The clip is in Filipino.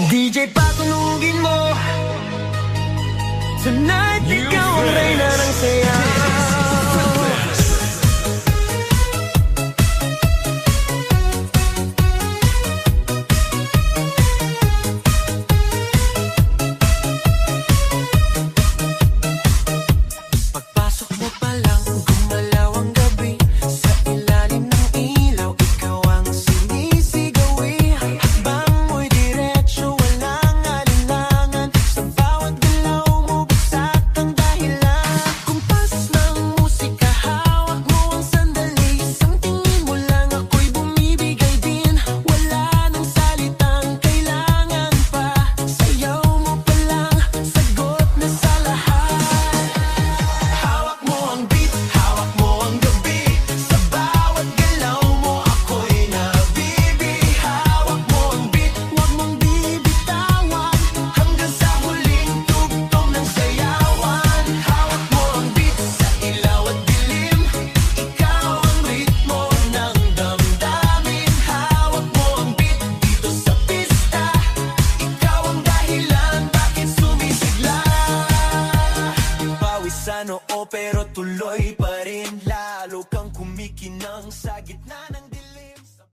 DJ patunugin mo. Tonight, ikaw ang reyna ng saya. Pagpasok mo pa lang, gumalaw ang gabi. Sa ilalim ng ilaw, ikaw ang sinisigawi. Hakbang mo'y diretso, walang alinlangan. Sa bawat galaw mo, bagsak ang dahilan. Kumpas ng musika, hawak mo ang sandali. Isang tingin mo lang, ako'y bumibigay din. Wala nang salitang kailangan pa. Sayaw mo pa lang, sagot na sa lahat. Hawak mo ang beat, hawak mo ang gabi. Sa bawat galaw mo, ako'y nabibi. Hawak mo ang beat, huwag mong bibitawan. Hanggang sa huling tugtog ng sayawan. Hawak mo ang beat, sa ilaw at dilim. Ikaw ang ritmo ng damdamin. Hawak mo ang beat, dito sa pista. Ikaw ang dahilan, bakit sumisigla. Pawisan oo pero tuloy pa rin. Lalo kang kumikinang sa gitna ng